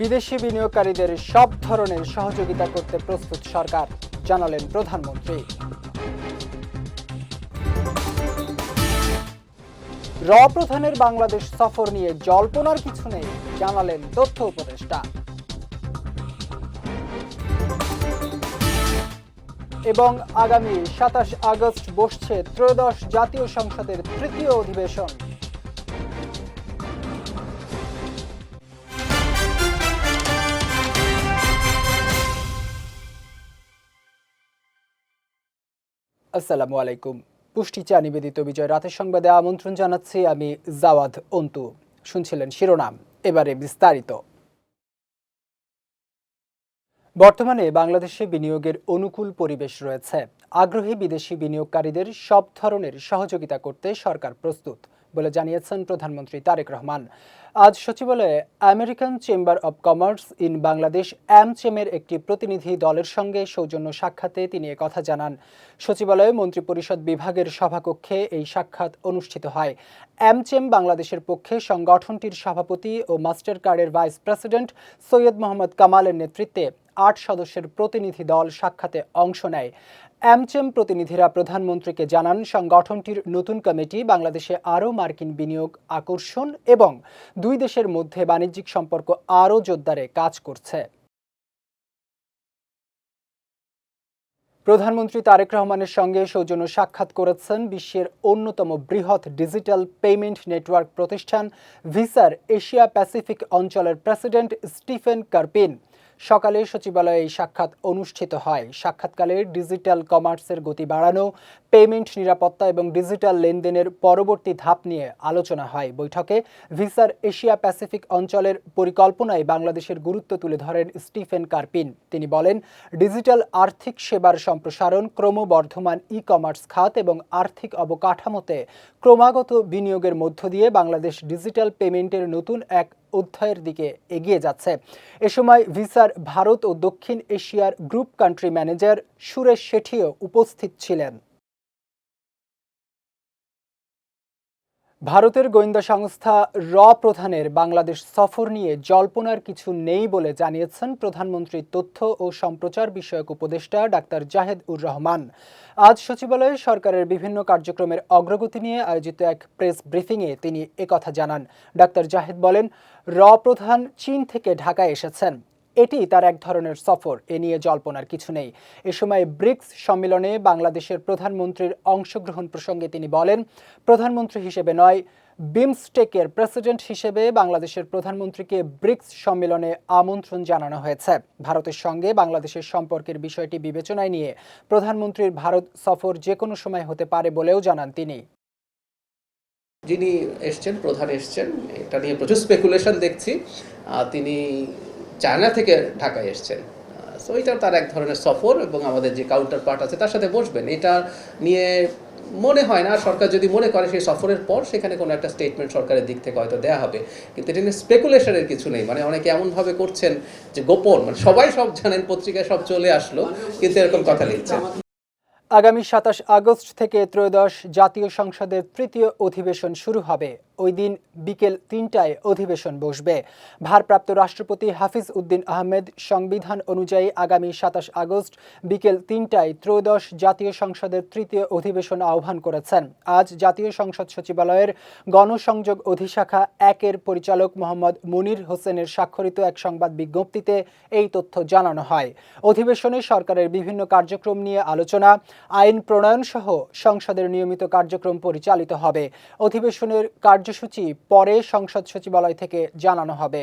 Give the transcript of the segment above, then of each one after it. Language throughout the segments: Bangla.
বিদেশি বিনিয়োগকারীদের সব ধরনের সহযোগিতা করতে প্রস্তুত সরকার, জানালেন প্রধানমন্ত্রী। প্রধানের বাংলাদেশ সফর নিয়ে জল্পনার কিছু নেই, জানালেন তথ্য উপদেষ্টা। এবং আগামী ২৭ আগস্ট বসছে ত্রয়োদশ জাতীয় সংসদের তৃতীয় অধিবেশন। আসসালামু আলাইকুম। পুষ্টি চা নিবেদিত বিজয় রাতের সংবাদে আমন্ত্রণ জানাচ্ছি আমি জাওয়াদ অন্তু। শুনছিলেন শিরোনাম, এবারে বিস্তারিত। বর্তমানে বাংলাদেশে বিনিয়োগের অনুকূল পরিবেশ রয়েছে। আগ্রহী বিদেশি বিনিয়োগকারীদের সব ধরনের সহযোগিতা করতে সরকার প্রস্তুত বলে জানিয়েছেন প্রধানমন্ত্রী তারেক রহমান। আজ সচিবালয়ে American chamber of commerce in Bangladesh অ্যামচেমের একটি প্রতিনিধি দলের সঙ্গে সৌজন্য সাক্ষাতে তিনি একথা জানান। সচিবালয়ে মন্ত্রিপরিষদ বিভাগের সভাকক্ষে এই সাক্ষাৎ অনুষ্ঠিত হয়। অ্যামচেম বাংলাদেশের পক্ষে সংগঠনটির সভাপতি ও মাস্টার কার্ডের ভাইস প্রেসিডেন্ট সৈয়দ মোহাম্মদ কামালের নেতৃত্বে ৮ সদস্যের প্রতিনিধি দল সাক্ষাতে অংশ নেয়। অ্যামচেম প্রতিনিধিরা প্রধানমন্ত্রীকে জানান, সংগঠনটির নতুন কমিটি বাংলাদেশে আরও মার্কিন বিনিয়োগ আকর্ষণ এবং দুই দেশের মধ্যে বাণিজ্যিক সম্পর্ক আরও জোরদারে কাজ করছে। প্রধানমন্ত্রী তারেক রহমানের সঙ্গে সৌজন্য সাক্ষাৎ করেছেন বিশ্বের অন্যতম বৃহৎ ডিজিটাল পেমেন্ট নেটওয়ার্ক প্রতিষ্ঠান ভিসার এশিয়া প্যাসিফিক অঞ্চলের প্রেসিডেন্ট স্টিফেন কার্পিন। সকালে সচিবালয়ে এই সাক্ষাৎ অনুষ্ঠিত হয়। সাক্ষাৎকালে ডিজিটাল কমার্সের গতি বাড়ানো, পেমেন্ট নিরাপত্তা এবং ডিজিটাল লেনদেনের পরবর্তী ধাপ নিয়ে আলোচনা হয়। বৈঠকে ভিসার এশিয়া প্যাসিফিক অঞ্চলের পরিকল্পনায় বাংলাদেশের গুরুত্ব তুলে ধরেন স্টিফেন কার্পিন। তিনি বলেন, ডিজিটাল আর্থিক সেবার সম্প্রসারণ, ক্রমবর্ধমান ই কমার্স খাত এবং আর্থিক অবকাঠামোতে ক্রমাগত বিনিয়োগের মধ্য দিয়ে বাংলাদেশ ডিজিটাল পেমেন্টের নতুন এক অধ্যায়ের দিকে এগিয়ে যাচ্ছে। এ সময় ভিসার ভারত ও দক্ষিণ এশিয়ার গ্রুপ কান্ট্রি ম্যানেজার সুরেশ শেঠিও উপস্থিত ছিলেন। ভারতের গোয়েন্দা সংস্থা প্রধানের বাংলাদেশ সফর নিয়ে জল্পনার কিছু নেই বলে জানিয়েছেন প্রধানমন্ত্রীর তথ্য ও সম্প্রচার বিষয়ক উপদেষ্টা ডাক্তার জাহেদ উর রহমান। আজ সচিবালয়ে সরকারের বিভিন্ন কার্যক্রমের অগ্রগতি নিয়ে আয়োজিত এক প্রেস ব্রিফিংয়ে তিনি একথা জানান। ডাক্তার জাহেদ বলেন, প্রধান চীন থেকে ঢাকায় এসেছেন। এটি তার এক ধরনের সফর, এ নিয়ে জল্পনার কিছু নেই। এ সময় ব্রিক্স সম্মেলনে বাংলাদেশের প্রধানমন্ত্রীর অংশগ্রহণ প্রসঙ্গে তিনি বলেন, প্রধানমন্ত্রী হিসেবে নয়, বিমস্টেকের প্রেসিডেন্ট হিসেবে বাংলাদেশের প্রধানমন্ত্রীকে ব্রিক্স সম্মেলনে আমন্ত্রণ জানানো হয়েছে। ভারতের সঙ্গে বাংলাদেশের সম্পর্কের বিষয়টি বিবেচনায় নিয়ে প্রধানমন্ত্রীর ভারত সফর যে কোনো সময় হতে পারে বলেও জানান তিনি। যিনি এসছেন, প্রধান এসছেন, এটা নিয়ে প্রচুর স্পেকুলেশন দেখছি। তিনি চায়না থেকে ঢাকায় এসছেন, সো এটা তার এক ধরনের সফর এবং আমাদের যে কাউন্টার পার্ট আছে তার সাথে বসবেন। এটা নিয়ে মনে হয় না সরকার যদি মনে করে সেই সফরের পর সেখানে কোনো একটা স্টেটমেন্ট সরকারের দিক থেকে হয়তো দেওয়া হবে, কিন্তু এটা নিয়ে স্পেকুলেশনের কিছু নেই। মানে অনেকে এমনভাবে করছেন যে গোপন, মানে সবাই সব জানেন, পত্রিকায় সব চলে আসলো, কিন্তু এরকম কথা লিখছেন। আগামী ২৭ আগস্ট থেকে ত্রয়োদশ জাতীয় সংসদের তৃতীয় অধিবেশন শুরু হবে। ওই দিন বিকেল ৩টায় অধিবেশন বসবে। ভারপ্রাপ্ত রাষ্ট্রপতি হাফিজ উদ্দিন আহমেদ সংবিধান অনুযায়ী আগামী ২৭ আগস্ট বিকেল ৩টায় ত্রয়োদশ জাতীয় সংসদের তৃতীয় অধিবেশন আহ্বান করেছেন। আজ জাতীয় সংসদ সচিবালয়ের গণসংযোগ অধিশাখা ১-এর পরিচালক মোহাম্মদ মুনির হোসেনের স্বাক্ষরিত এক সংবাদ বিজ্ঞপ্তিতে এই তথ্য জানানো হয়। অধিবেশনে সরকারের বিভিন্ন কার্যক্রম নিয়ে আলোচনা, আইন প্রণয়ন সহ সংসদের নিয়মিত কার্যক্রম পরিচালিত হবে। অধিবেশনের কার্যসূচি পরে সংসদ সচিবালয় থেকে জানানো হবে।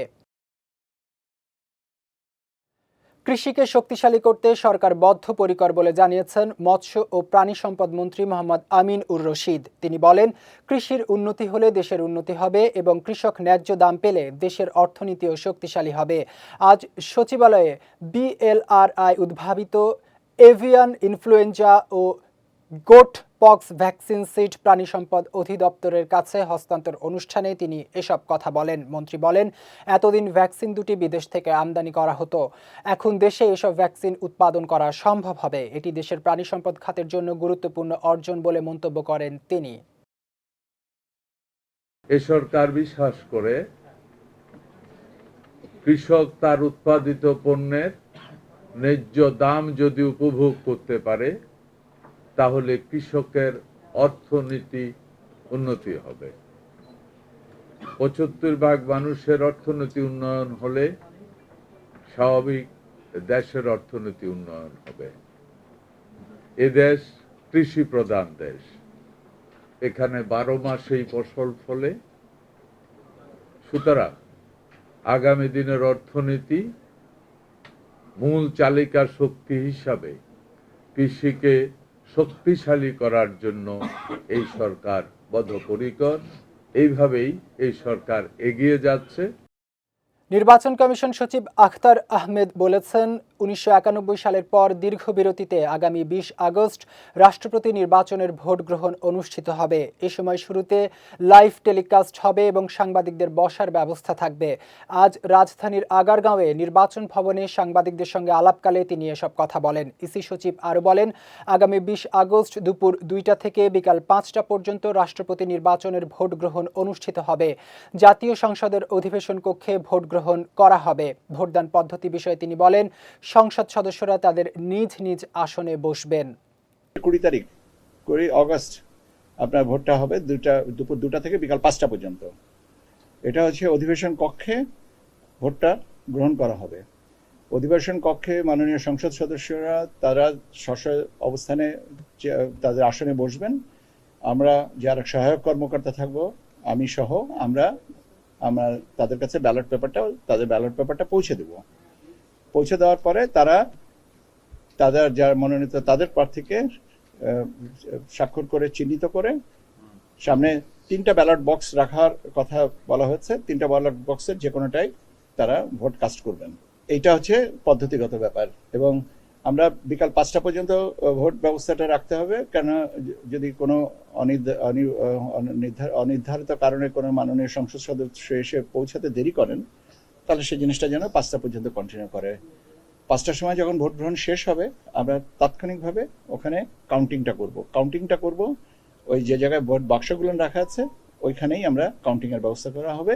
কৃষিকে শক্তিশালী করতে সরকার বদ্ধপরিকর বলে জানিয়েছেন মৎস্য ও প্রাণী সম্পদ মন্ত্রী মোহাম্মদ আমিন উর রশিদ। তিনি বলেন, কৃষির উন্নতি হলে দেশের উন্নতি হবে এবং কৃষক ন্যায্য দাম পেলে দেশের অর্থনীতিও শক্তিশালী হবে। আজ সচিবালয়ে BLRI উদ্ভাবিত এভিয়ান ইনফ্লুয়েঞ্জা ও গোট পক্স ভ্যাকসিন সিড প্রাণী সম্পদ অধিদপ্তরের কাছে হস্তান্তর অনুষ্ঠানে তিনি এসব কথা বলেন। মন্ত্রী বলেন, এতদিন ভ্যাকসিন দুটি বিদেশ থেকে আমদানি করা হতো, এখন দেশে এসব ভ্যাকসিন উৎপাদন করা সম্ভব হবে। এটি দেশের প্রাণী সম্পদ খাতের জন্য গুরুত্বপূর্ণ অর্জন বলে মন্তব্য করেন তিনি। এ সরকার বিশ্বাস করে কৃষক তার উৎপাদিত পণ্যের ন্যায্য দাম যদি উপভোগ করতে পারে, তাহলে কৃষকের অর্থনীতি উন্নতি হবে। ৭৫% মানুষের অর্থনীতি উন্নয়ন হলে স্বাভাবিক দেশের অর্থনীতি উন্নয়ন হবে। এ দেশ কৃষি প্রধান দেশ, এখানে 12 মাসেই ফসল ফলে। সুতরাং আগামী দিনের অর্থনীতি মূল চালিকা শক্তি হিসাবে কৃষিকে শক্তিশালী করার জন্য এই সরকার বদ্ধপরিকর। এইভাবেই এই সরকার এগিয়ে যাচ্ছে। নির্বাচন কমিশন সচিব আখতার আহমেদ বলেছেন, ১৯৯১ সালের পর দীর্ঘ বিরতিতে আগামী ২০ আগস্ট রাষ্ট্রপতি নির্বাচনের ভোট গ্রহণ অনুষ্ঠিত হবে। এ সময় শুরুতে লাইভ টেলিকাস্ট হবে এবং সাংবাদিকদের বসার ব্যবস্থা থাকবে। আজ রাজধানীর আগারগাঁওয়ে নির্বাচন ভবনে সাংবাদিকদের সঙ্গে আলাপকালে তিনি এসব কথা বলেন। ইসি সচিব আরও বলেন, আগামী ২০ আগস্ট দুপুর ২টা থেকে বিকাল ৫টা পর্যন্ত রাষ্ট্রপতি নির্বাচনের ভোট গ্রহণ অনুষ্ঠিত হবে। জাতীয় সংসদের অধিবেশন কক্ষে ভোট গ্রহণ করা হবে। ভোটদান পদ্ধতি বিষয়ে তিনি বলেন, সংসদ সদস্যরা তাদের নিজ নিজ আসনে বসবেন। ২০ তারিখ ২০ আগস্ট আপনার ভোটটা হবে দুপুর 2টা থেকে বিকাল 5টা পর্যন্ত। এটা হচ্ছে অধিবেশন কক্ষে ভোটটা গ্রহণ করা হবে। অধিবেশন কক্ষে মাননীয় সংসদ সদস্যরা তারা অবস্থানে তাদের আসনে বসবেন। আমরা যারা সহায়ক কর্মকর্তা থাকবো, আমি সহ আমরা তাদের কাছে ব্যালট পেপারটা পৌঁছে দেব। পৌঁছে দেওয়ার পরে তারা যার মনোনীত তাদের প্রার্থীকে স্বাক্ষর করে চিহ্নিত করে সামনে 3টা ব্যালট বক্স রাখার কথা বলা হয়েছে। 3টা ব্যালট বক্সের যে কোনোটাই তারা ভোট কাস্ট করবেন। এইটা হচ্ছে পদ্ধতিগত ব্যাপার। এবং আমরা বিকাল 5টা পর্যন্ত ভোট ব্যবস্থাটা রাখতে হবে, কেন যদি কোনো অনির্ধারিত কারণে কোনো মাননীয় সংসদ সদস্য এসে পৌঁছাতে দেরি করেন, তাহলে সেই জিনিসটা যেন 5টা পর্যন্ত কন্টিনিউ করে। 5টার সময় যখন ভোট গ্রহণ শেষ হবে, আমরা তাৎক্ষণিকভাবে ওখানে কাউন্টিংটা করব। ওই যে জায়গায় ভোট বাক্সগুলো রাখা আছে ওইখানেই আমরা কাউন্টিংয়ের ব্যবস্থা করা হবে।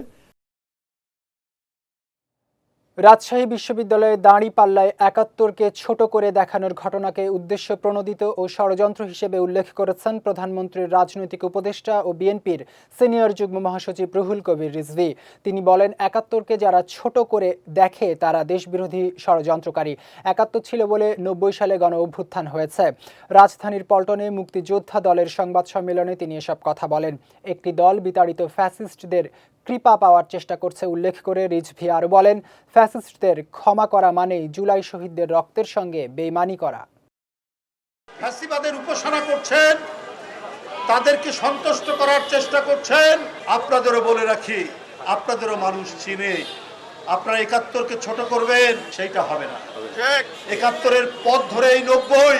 রাজশাহী বিশ্ববিদ্যালয়ে দাঁড়িপাল্লায় ৭১কে ছোট করে দেখানোর ঘটনাকে উদ্দেশ্য প্রণোদিত ও ষড়যন্ত্র হিসেবে উল্লেখ করেছেন প্রধানমন্ত্রীর রাজনৈতিক উপদেষ্টা ও বিএনপির সিনিয়র যুগ্ম মহাসচিব রুহুল কবির রিজভী। তিনি বলেন, ৭১কে যারা ছোট করে দেখে তারা দেশবিরোধী ষড়যন্ত্রকারী। ৭১ ছিল বলে ৯০ সালে গণ অভ্যুত্থান হয়েছে। রাজধানীর পল্টনে মুক্তিযোদ্ধা দলের সংবাদ সম্মেলনে তিনি এসব কথা বলেন। একটি দল বিতাড়িত ফ্যাসিস্টদের কৃপা পাওয়ার চেষ্টা করছে উল্লেখ করে রিজভী আরও বলেন, ফ্যাসিস্টদের ক্ষমা করা মানেই জুলাই শহীদদের রক্তের সঙ্গে বেইমানি করা। ফ্যাসিবাদের উপাসনা করছেন, তাদেরকে সন্তুষ্ট করার চেষ্টা করছেন। আপনাদেরও বলে রাখি, আপনাদেরও মানুষ চিনে। আপনারা ৭১কে ছোট করবেন, সেইটা হবে না। ৭১-এর পথ ধরেই ৯০,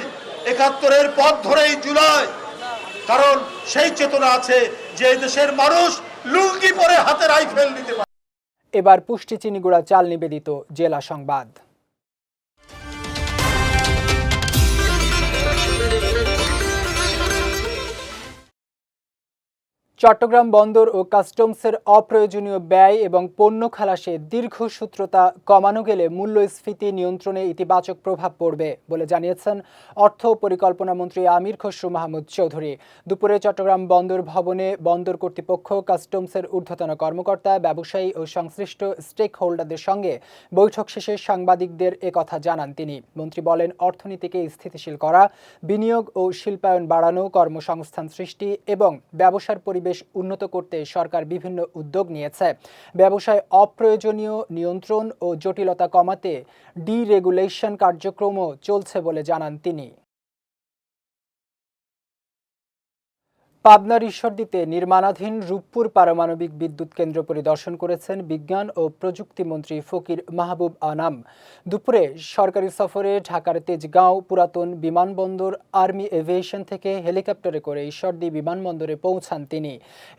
৭১-এর পথ ধরেই জুলাই। কারণ সেই চেতনা আছে যে দেশের মানুষ লুঙ্গি পরে হাতে রাইফেল নিতে পারে। এবার পুষ্টি চিনিগুড়া চাল নিবেদিত জেলা সংবাদ। চট্টগ্রাম বন্দর ও কাস্টমসের অপ্রয়োজনীয় ব্যয় এবং পণ্য খালাসে দীর্ঘসূত্রতা কমানো গেলে মূল্যস্ফীতি নিয়ন্ত্রণে ইতিবাচক প্রভাব পড়বে বলে জানিয়েছেন অর্থ ও পরিকল্পনা মন্ত্রী আমির খসরু মাহমুদ চৌধুরী। দুপুরে চট্টগ্রাম বন্দর ভবনে বন্দর কর্তৃপক্ষ, কাস্টমসের ঊর্ধ্বতন কর্মকর্তা, ব্যবসায়ী ও সংশ্লিষ্ট স্টেক হোল্ডারদের সঙ্গে বৈঠক শেষে সাংবাদিকদের একথা জানান তিনি। মন্ত্রী বলেন, অর্থনীতিকে স্থিতিশীল করা, বিনিয়োগ ও শিল্পায়ন বাড়ানো, কর্মসংস্থান সৃষ্টি এবং ব্যবসার পরিবেশ উন্নত করতে সরকার বিভিন্ন উদ্যোগ নিয়েছে। ব্যবসায় অপ্রয়োজনীয় নিয়ন্ত্রণ ও জটিলতা কমাতে ডিরেগুলেশন কার্যক্রমও চলছে বলে জানান তিনি। পাবনার ঈশ্বরদীতে নির্মাণাধীন রূপপুর পারমাণবিক বিদ্যুৎ কেন্দ্র পরিদর্শন করেছেন বিজ্ঞান ও প্রযুক্তি মন্ত্রী ফকির মাহবুব আনাম। দুপুরে সরকারি সফরে ঢাকার তেজগাঁও পুরাতন বিমানবন্দর আর্মি এভিয়েশন থেকে হেলিকপ্টারে করে ঈশ্বরদী বিমানবন্দরে পৌঁছান তিনি।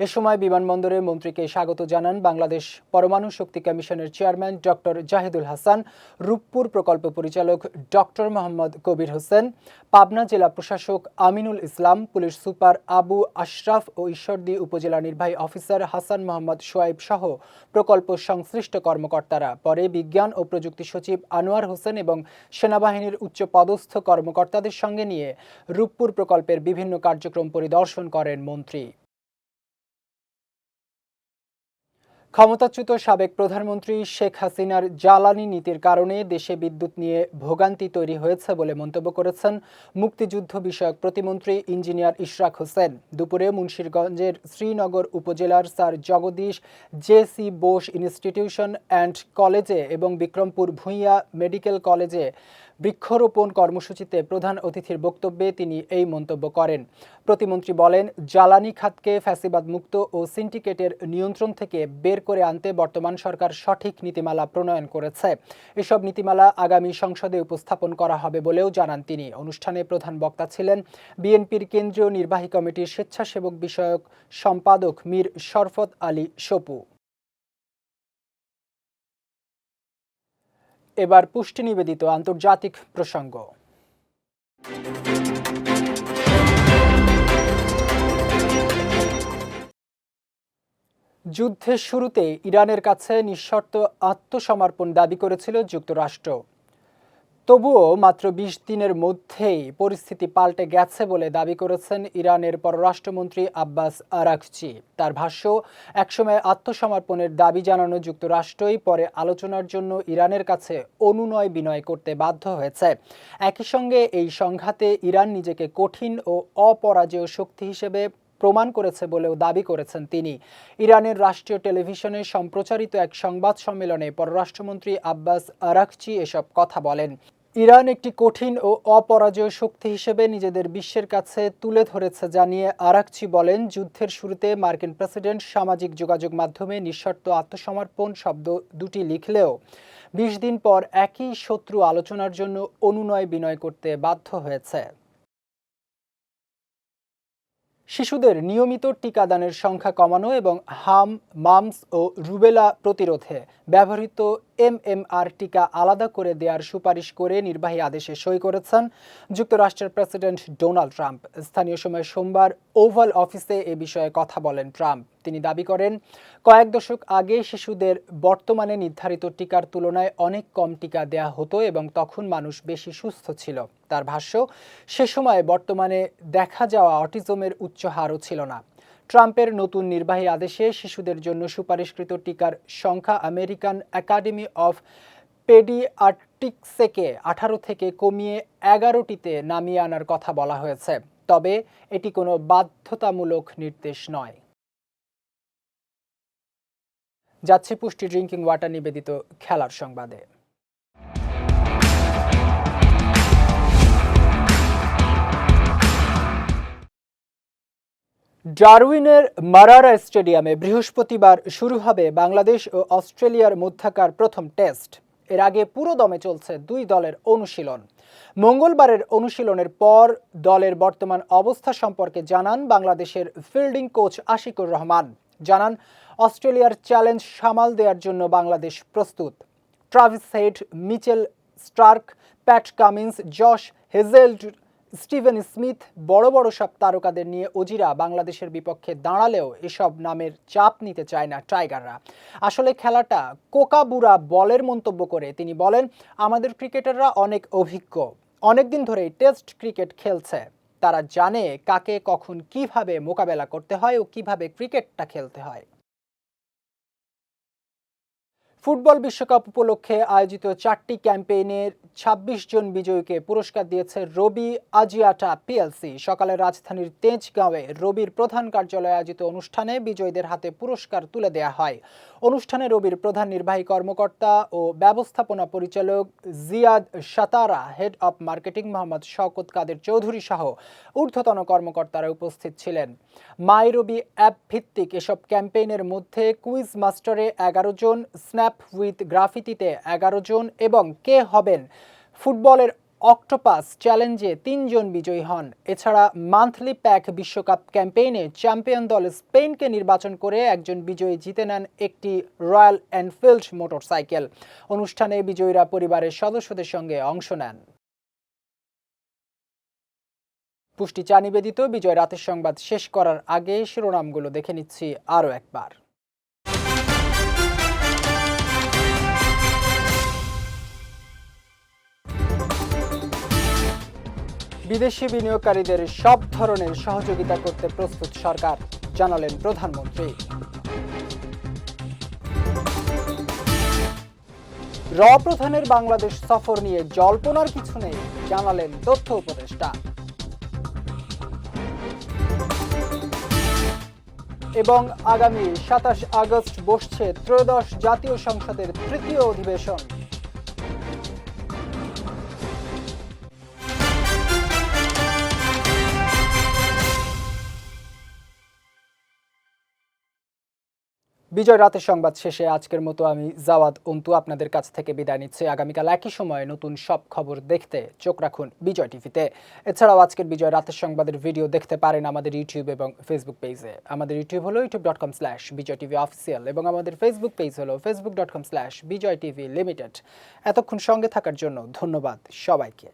এ সময় বিমানবন্দরে মন্ত্রীকে স্বাগত জানান বাংলাদেশ পরমাণু শক্তি কমিশনের চেয়ারম্যান ডক্টর জাহিদুল হাসান, রূপপুর প্রকল্প পরিচালক ডক্টর মোহাম্মদ কবির হোসেন, পাবনা জেলা প্রশাসক আমিনুল ইসলাম, পুলিশ সুপার আবু আশরাফ ও ঈশ্বরদী উপজেলা নির্বাহী অফিসার হাসান মোহাম্মদ সোয়াইব সহ প্রকল্প সংশ্লিষ্ট কর্মকর্তারা। পরে বিজ্ঞান ও প্রযুক্তি সচিব আনোয়ার হোসেন এবং সেনাবাহিনীর উচ্চপদস্থ কর্মকর্তাদের সঙ্গে নিয়ে রূপপুর প্রকল্পের বিভিন্ন কার্যক্রম পরিদর্শন করেন মন্ত্রী। ক্ষমতাচ্যুত সাবেক প্রধানমন্ত্রী শেখ হাসিনার জ্বালানি নীতির কারণে দেশে বিদ্যুৎ নিয়ে ভোগান্তি তৈরি হয়েছে বলে মন্তব্য করেছেন মুক্তিযুদ্ধ বিষয়ক প্রতিমন্ত্রী ইঞ্জিনিয়ার ইশরাক হোসেন। দুপুরে মুন্সিরগঞ্জের শ্রীনগর উপজেলার sir Jagadish J C. Bose Institution and কলেজে এবং বিক্রমপুর ভূঁইয়া মেডিকেল কলেজে বৃক্ষরোপণ কর্মসূচিতে প্রধান অতিথির বক্তব্যে তিনি এই মন্তব্য করেন। প্রতিমন্ত্রী বলেন, জ্বালানি খাতকে ফ্যাসিবাদ মুক্ত ও সিন্ডিকেটের নিয়ন্ত্রণ থেকে বের করে আনতে বর্তমান সরকার সঠিক নীতিমালা প্রণয়ন করেছে। এসব নীতিমালা আগামী সংসদে উপস্থাপন করা হবে বলেও জানান তিনি। অনুষ্ঠানে প্রধান বক্তা ছিলেন বিএনপির কেন্দ্রীয় নির্বাহী কমিটির স্বেচ্ছাসেবক বিষয়ক সম্পাদক মীর শরফত আলী সপু। এবার পুষ্টি নিবেদিত আন্তর্জাতিক প্রসঙ্গ। যুদ্ধের শুরুতে ইরানের কাছে নিঃশর্ত আত্মসমর্পণ দাবি করেছিল যুক্তরাষ্ট্র। তবুও মাত্র ২০ দিনের মধ্যেই পরিস্থিতি পাল্টে গেছে বলে দাবি করেছেন ইরানের পররাষ্ট্রমন্ত্রী আব্বাস আরাঘচি। তার ভাষ্য, একসময় আত্মসমর্পণের দাবি জানানো যুক্তরাষ্ট্রই পরে আলোচনার জন্য ইরানের কাছে অনুনয় বিনয় করতে বাধ্য হয়েছে। একই সঙ্গে এই সংঘাতে ইরান নিজেকে কঠিন ও অপরাজেয় শক্তি হিসেবে প্রমাণ করেছে বলেও দাবি করেছেন তিনি। ইরানের রাষ্ট্রীয় টেলিভিশনে সম্প্রচারিত এক সংবাদ সম্মেলনে পররাষ্ট্রমন্ত্রী আব্বাস আরাঘচি এসব কথা বলেন। ইরান একটি কঠিন ও অপরাজেয় শক্তি হিসেবে নিজেদের বিশ্বের কাছে তুলে ধরেছে জানিয়ে আরাঘচি বলেন, যুদ্ধের শুরুতে মার্কিন প্রেসিডেন্ট সামাজিক যোগাযোগ মাধ্যমে নিঃশর্ত আত্মসমর্পণ শব্দ দুটি লিখলেও ২০ দিন পর একই শত্রু আলোচনার জন্য অনুনয় বিনয় করতে বাধ্য হয়েছে। শিশুদের নিয়মিত টিকাদানের সংখ্যা কমানো এবং মামস ও রুবেলা প্রতিরোধে ব্যবহৃত MMR টিকা আলাদা করে দেওয়ার সুপারিশ করে নির্বাহী আদেশে সই করেছেন যুক্তরাষ্ট্রের প্রেসিডেন্ট ডোনাল্ড ট্রাম্প। স্থানীয় সময় সোমবার ওভাল অফিসে এ বিষয়ে কথা বলেন ট্রাম্প। তিনি দাবি করেন, কয়েক দশক আগে শিশুদের বর্তমানে নির্ধারিত টিকার তুলনায় অনেক কম টিকা দেয়া হতো এবং তখন মানুষ বেশি সুস্থ ছিল। তার ভাষ্য, সে সময় বর্তমানে দেখা যাওয়া অটিজমের উচ্চ হারও ছিল না। ট্রাম্পের নতুন নির্বাহী আদেশে শিশুদের জন্য সুপারিশকৃত টিকার সংখ্যা আমেরিকান একাডেমি অফ পেডিয়াট্রিক্সকে 18 থেকে কমিয়ে 11টিতে নামিয়ে আনার কথা বলা হয়েছে। তবে এটি কোনো বাধ্যতামূলক নির্দেশ নয়। যাচ্ছে পুষ্টি ড্রিঙ্কিং ওয়াটার নিবেদিত খেলার সংবাদে। ডারউইনের মারারা স্টেডিয়ামে বৃহস্পতিবার শুরু হবে বাংলাদেশ ও অস্ট্রেলিয়ার মধ্যকার প্রথম টেস্ট। এর আগে পুরো দমে চলছে দুই দলের অনুশীলন। মঙ্গলবারের অনুশীলনের পর দলের বর্তমান অবস্থা সম্পর্কে জানান বাংলাদেশের ফিল্ডিং কোচ আশিকুর রহমান। জানান, অস্ট্রেলিয়ার চ্যালেঞ্জ সামাল দেওয়ার জন্য বাংলাদেশ প্রস্তুত। Travis Head, Mitchell Starc, Pat Cummins, Josh Hazlewood, Steven Smith বড় বড় সব তারকাদের নিয়ে অজিরা বাংলাদেশের বিপক্ষে দাঁড়ালেও এসব নামের চাপ নিতে চায় না টাইগাররা। আসলে খেলাটা কোকাবুরা বলের মন্তব্য করে তিনি বলেন, আমাদের ক্রিকেটাররা অনেক অভিজ্ঞ, অনেকদিন ধরেই টেস্ট ক্রিকেট খেলছে। তারা জানে কাকে কখন কিভাবে মোকাবেলা করতে হয় ও কিভাবে ক্রিকেটটা খেলতে হয়। ফুটবল বিশ্বকাপ উপলক্ষে আয়োজিত 4টি ক্যাম্পেইনের 26 জন বিজয়ীকে পুরস্কার দিয়েছে রবি আজিয়াটা পিএলসি। সকালে রাজধানীর তেজগাঁওয়ে রবির প্রধান কার্যালয়ে আয়োজিত অনুষ্ঠানে বিজয়ীদের হাতে পুরস্কার তুলে দেওয়া হয়। অনুষ্ঠানে রবির প্রধান নির্বাহী কর্মকর্তা ও ব্যবস্থাপনা পরিচালক Ziad Satara, head of marketing Mohammad Shawkat Kader Chowdhury সহ ঊর্ধ্বতন কর্মকর্তারা উপস্থিত ছিলেন। মাই রবি অ্যাপ ভিত্তিক এসব ক্যাম্পেইনের মধ্যে কুইজ মাস্টারে 11 জন, স্ন্যাপ উইথ গ্রাফিতিতে 11 জন এবং কে হবেন ফুটবলের অক্টোপাস চ্যালেঞ্জে 3 জন বিজয়ী হন। এছাড়া মান্থলি প্যাক বিশ্বকাপ ক্যাম্পেইনে চ্যাম্পিয়ন দল স্পেনকে নির্বাচন করে একজন বিজয়ী জিতে নেন একটি রয়্যাল এনফিল্ড মোটরসাইকেল। অনুষ্ঠানে বিজয়ীরা পরিবারের সদস্যদের সঙ্গে অংশ নেন। পুষ্টি চা নিবেদিত বিজয় রাতের সংবাদ শেষ করার আগে শিরোনামগুলো দেখে নিচ্ছি আরও একবার। বিদেশি বিনিয়োগকারীদের সব ধরনের সহযোগিতা করতে প্রস্তুত সরকার, জানালেন প্রধানমন্ত্রী। প্রধানের বাংলাদেশ সফর নিয়ে জল্পনার কিছু নেই, জানালেন তথ্য উপদেষ্টা। এবং আগামী 27 আগস্ট বসছে ত্রয়োদশ জাতীয় সংসদের তৃতীয় অধিবেশন। বিজয় রাতের সংবাদ শেষে আজকের মতো আমি জাওয়াদ অন্তু আপনাদের কাছ থেকে বিদায় নিচ্ছি। আগামীকাল একই সময়ে নতুন সব খবর দেখতে চোখ রাখুন বিজয় টিভিতে। এছাড়াও আজকের বিজয় রাতের সংবাদের ভিডিও দেখতে পারেন আমাদের ইউটিউব এবং ফেসবুক পেজে। আমাদের ইউটিউব হলো youtube.com/BJTV অফিসিয়াল এবং আমাদের ফেসবুক পেজ হলো facebook.com/BJTV লিমিটেড। এতক্ষণ সঙ্গে থাকার জন্য ধন্যবাদ সবাইকে।